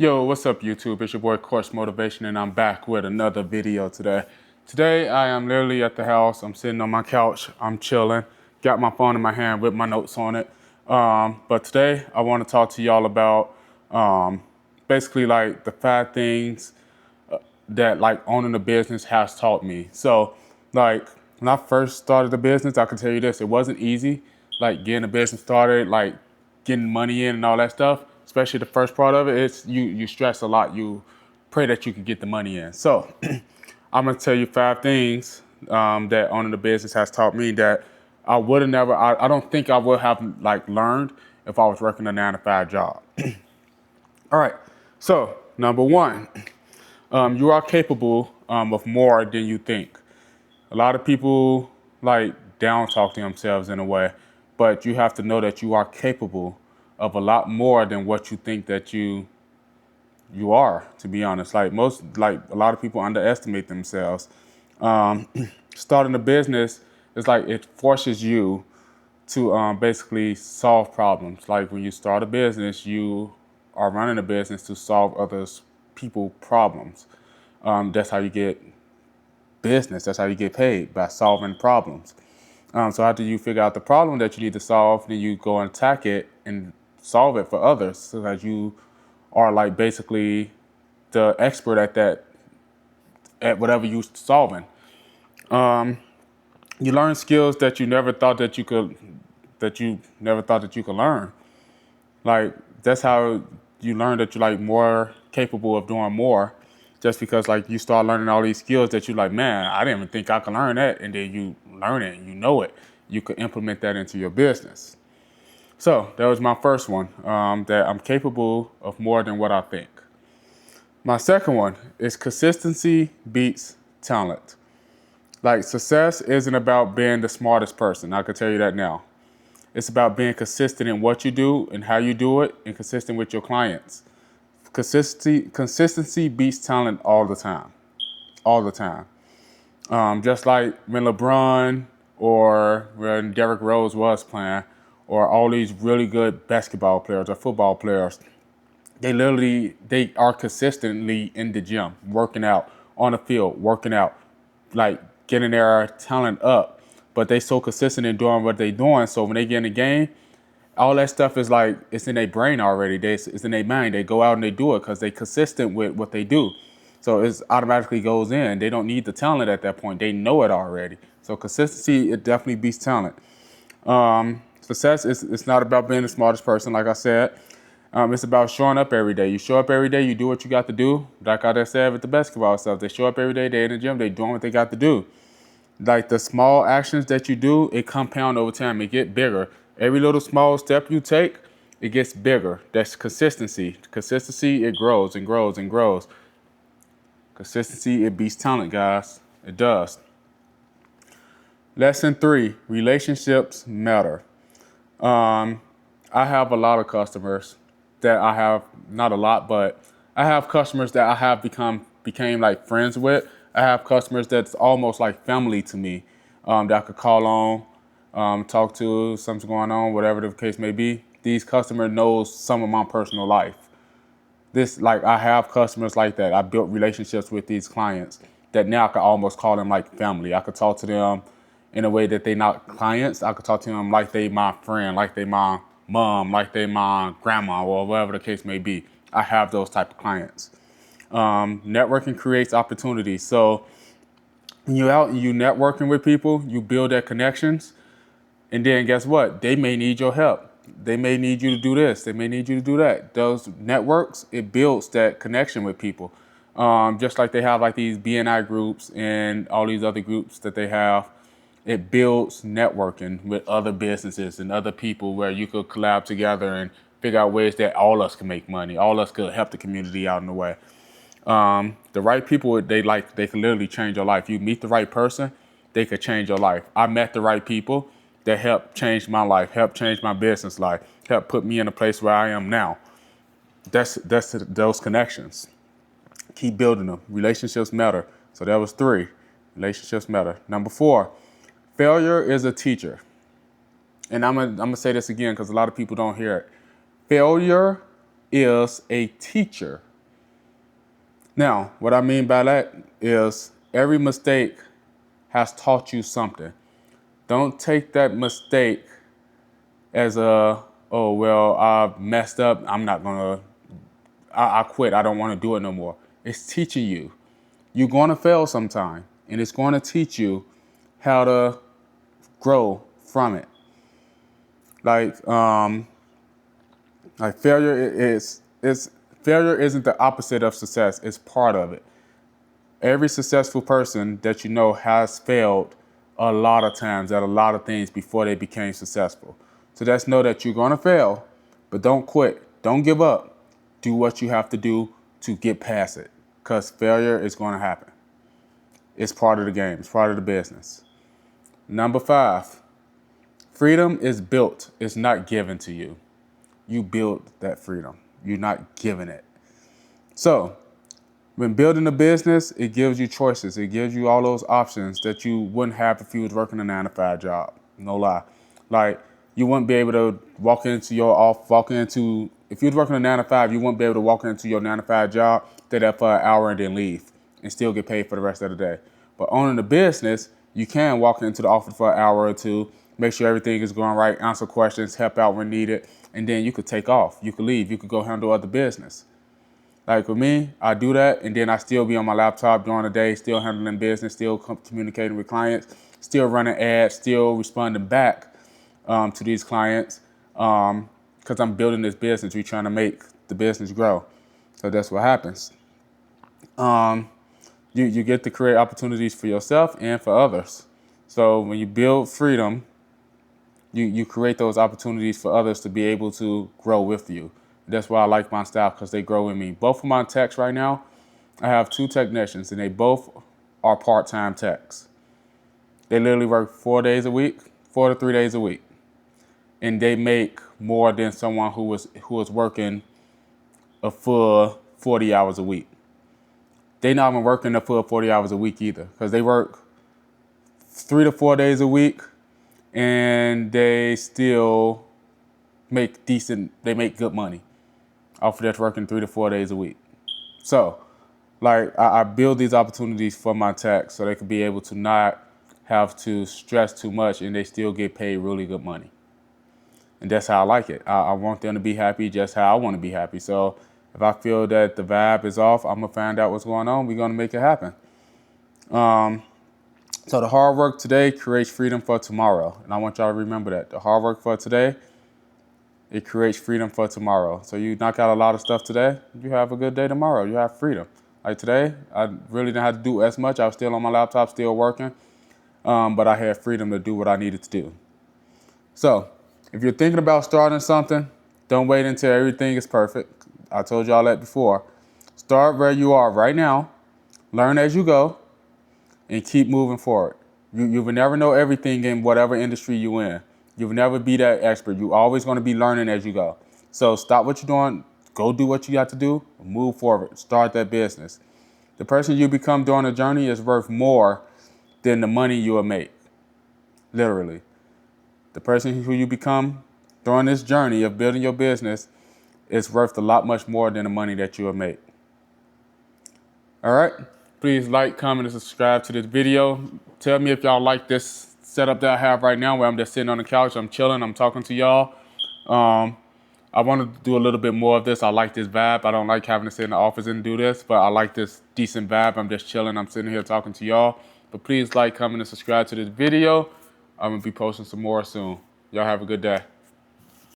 Yo, what's up YouTube? It's your boy Course Motivation and I'm back with another video today. Today I am literally at the house. I'm sitting on my couch. I'm chilling. Got my phone in my hand with my notes on it. But today I want to talk to y'all about basically like the 5 things that like owning a business has taught me. So like when I first started the business, I can tell you this, it wasn't easy. Like getting a business started, like getting money in and all that stuff, especially the first part of it, it's you stress a lot. You pray that you can get the money in. So I'm gonna tell you 5 things that owning a business has taught me that I would have never, I don't think I would have like learned if I was working a 9 to 5 job. All right, so number one, you are capable of more than you think. A lot of people like down talk to themselves in a way, but you have to know that you are capable of a lot more than what you think that you are, to be honest. Like a lot of people underestimate themselves. Um, Starting a business is like it forces you to basically solve problems. Like when you start a business, you are running a business to solve others people problems. That's how you get business. That's how you get paid, by solving problems. So after you figure out the problem that you need to solve, then you go and attack it and solve it for others, so that you are like basically the expert at that, at whatever you're solving. You learn skills that you never thought that you could, learn. Like that's how you learn that you're like more capable of doing more, just because like you start learning all these skills that you like, man, I didn't even think I could learn that, and then you learn it and you know it. You could implement that into your business. So that was my first one, that I'm capable of more than what I think. My second one is consistency beats talent. Like success isn't about being the smartest person. I can tell you that now. It's about being consistent in what you do and how you do it, and consistent with your clients. Consistency beats talent all the time, all the time. Just like when LeBron or when Derrick Rose was playing, or all these really good basketball players or football players, they are consistently in the gym, working out, on the field, working out, like getting their talent up. But they so consistent in doing what they're doing. So when they get in the game, all that stuff is like, it's in their brain already. It's in their mind. They go out and they do it because they consistent with what they do. So it automatically goes in. They don't need the talent at that point. They know it already. So consistency, it definitely beats talent. Success is, it's not about being the smartest person, like I said. It's about showing up every day. You show up every day, you do what you got to do. Like I just said with the basketball stuff, they show up every day, they're in the gym, they doing what they got to do. Like the small actions that you do, it compound over time, it get bigger. Every little small step you take, it gets bigger. That's consistency. Consistency, it grows and grows and grows. Consistency, it beats talent, guys. It does. Lesson 3, relationships matter. I have a lot of customers that I have, not a lot, but I have customers that I have became like friends with. I have customers that's almost like family to me, that I could call on, talk to, something's going on, whatever the case may be. These customers knows some of my personal life. This, like, I have customers like that. I built relationships with these clients that now I could almost call them like family. I could talk to them in a way that they not clients. I could talk to them like they my friend, like they my mom, like they my grandma, or whatever the case may be. I have those type of clients. Networking creates opportunities. So when you're out and you networking with people, you build their connections, and then guess what? They may need your help. They may need you to do this. They may need you to do that. Those networks, it builds that connection with people. Just like they have like these BNI groups and all these other groups that they have, it builds networking with other businesses and other people where you could collab together and figure out ways that all of us can make money. All of us could help the community out in the way. The right people, they can literally change your life. You meet the right person, they could change your life. I met the right people that helped change my life, helped change my business life, helped put me in a place where I am now. That's those connections. Keep building them. Relationships matter. So that was 3. Relationships matter. Number 4, failure is a teacher. And I'm gonna say this again because a lot of people don't hear it. Failure is a teacher. Now, what I mean by that is every mistake has taught you something. Don't take that mistake as a, oh, well, I messed up. I'm not going to, I quit. I don't want to do it no more. It's teaching you. You're going to fail sometime, and it's going to teach you how to grow from it. Like failure is failure isn't the opposite of success. It's part of it. Every successful person that you know has failed a lot of times at a lot of things before they became successful. So just know that you're going to fail, but don't quit. Don't give up. Do what you have to do to get past it, because failure is going to happen. It's part of the game. It's part of the business. Number 5, freedom is built. It's not given to you. You build that freedom. You're not giving it. So when building a business, it gives you choices. It gives you all those options that you wouldn't have if you was working a 9-to-5 job. No lie. Like, you wouldn't be able to if you was working a 9-to-5, you wouldn't be able to walk into your 9-to-5 job, stay there for an hour and then leave and still get paid for the rest of the day. But owning a business, you can walk into the office for an hour or two, make sure everything is going right, answer questions, help out when needed, and then you could take off. You could leave. You could go handle other business. Like with me, I do that, and then I still be on my laptop during the day, still handling business, still communicating with clients, still running ads, still responding back to these clients, because I'm building this business. We're trying to make the business grow. So that's what happens. You get to create opportunities for yourself and for others. So when you build freedom, you create those opportunities for others to be able to grow with you. That's why I like my staff, because they grow with me. Both of my techs right now, I have 2 technicians, and they both are part-time techs. They literally work 4 days a week, 4 to 3 days a week, and they make more than someone who was working a full 40 hours a week. They not even working a full 40 hours a week either, because they work 3 to 4 days a week, and they still make good money off of just working 3 to 4 days a week. So, like, I build these opportunities for my techs so they can be able to not have to stress too much, and they still get paid really good money. And that's how I like it. I want them to be happy just how I want to be happy. So if I feel that the vibe is off, I'm going to find out what's going on. We're going to make it happen. So the hard work today creates freedom for tomorrow. And I want y'all to remember that. The hard work for today, it creates freedom for tomorrow. So you knock out a lot of stuff today, you have a good day tomorrow. You have freedom. Like today, I really didn't have to do as much. I was still on my laptop, still working. But I had freedom to do what I needed to do. So if you're thinking about starting something, don't wait until everything is perfect. I told y'all that before. Start where you are right now. Learn as you go. And keep moving forward. You will never know everything in whatever industry you're in. You will never be that expert. You're always going to be learning as you go. So stop what you're doing. Go do what you got to do. Move forward. Start that business. The person you become during the journey is worth more than the money you will make. Literally. The person who you become during this journey of building your business is worth a lot much more than the money that you will make. All right? Please like, comment, and subscribe to this video. Tell me if y'all like this setup that I have right now, where I'm just sitting on the couch, I'm chilling, I'm talking to y'all. I want to do a little bit more of this. I like this vibe. I don't like having to sit in the office and do this, but I like this decent vibe. I'm just chilling. I'm sitting here talking to y'all. But please like, comment, and subscribe to this video. I'm going to be posting some more soon. Y'all have a good day.